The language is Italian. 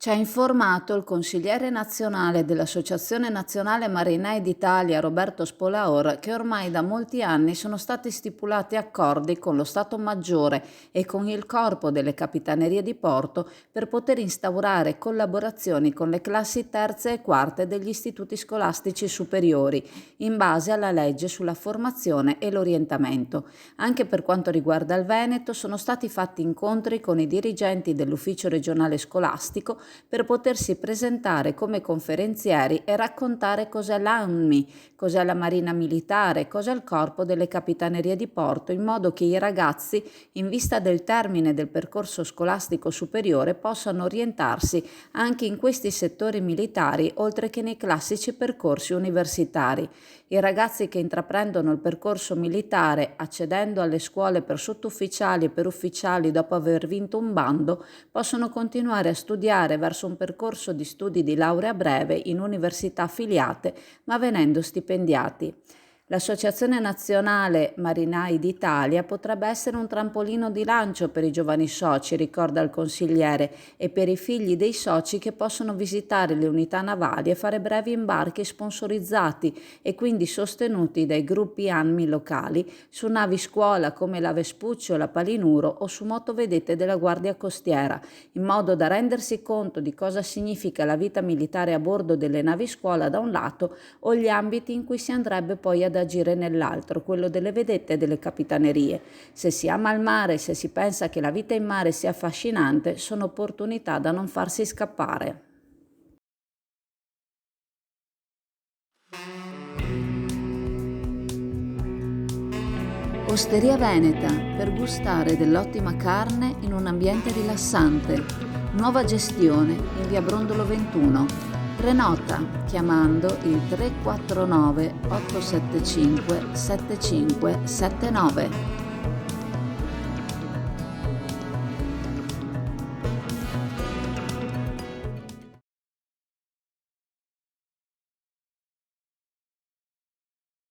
Ci ha informato il consigliere nazionale dell'Associazione Nazionale Marinai d'Italia, Roberto Spolaor, che ormai da molti anni sono stati stipulati accordi con lo Stato Maggiore e con il Corpo delle Capitanerie di Porto per poter instaurare collaborazioni con le classi terze e quarte degli istituti scolastici superiori, in base alla legge sulla formazione e l'orientamento. Anche per quanto riguarda il Veneto, sono stati fatti incontri con i dirigenti dell'Ufficio regionale scolastico per potersi presentare come conferenzieri e raccontare cos'è l'ANMI, cos'è la Marina Militare, cos'è il Corpo delle Capitanerie di Porto, in modo che i ragazzi, in vista del termine del percorso scolastico superiore, possano orientarsi anche in questi settori militari, oltre che nei classici percorsi universitari. I ragazzi che intraprendono il percorso militare, accedendo alle scuole per sottufficiali e per ufficiali dopo aver vinto un bando, possono continuare a studiare verso un percorso di studi di laurea breve in università affiliate, ma venendo stipendiati. L'Associazione Nazionale Marinai d'Italia potrebbe essere un trampolino di lancio per i giovani soci, ricorda il consigliere, e per i figli dei soci che possono visitare le unità navali e fare brevi imbarchi sponsorizzati e quindi sostenuti dai gruppi ANMI locali su navi scuola come la Vespuccio, la Palinuro o su motovedette della Guardia Costiera, in modo da rendersi conto di cosa significa la vita militare a bordo delle navi scuola da un lato o gli ambiti in cui si andrebbe poi ad agire nell'altro, quello delle vedette e delle capitanerie. Se si ama il mare, se si pensa che la vita in mare sia affascinante, sono opportunità da non farsi scappare. Osteria Veneta, per gustare dell'ottima carne in un ambiente rilassante. Nuova gestione in via Brondolo 21. Prenota chiamando il 349 875 7579.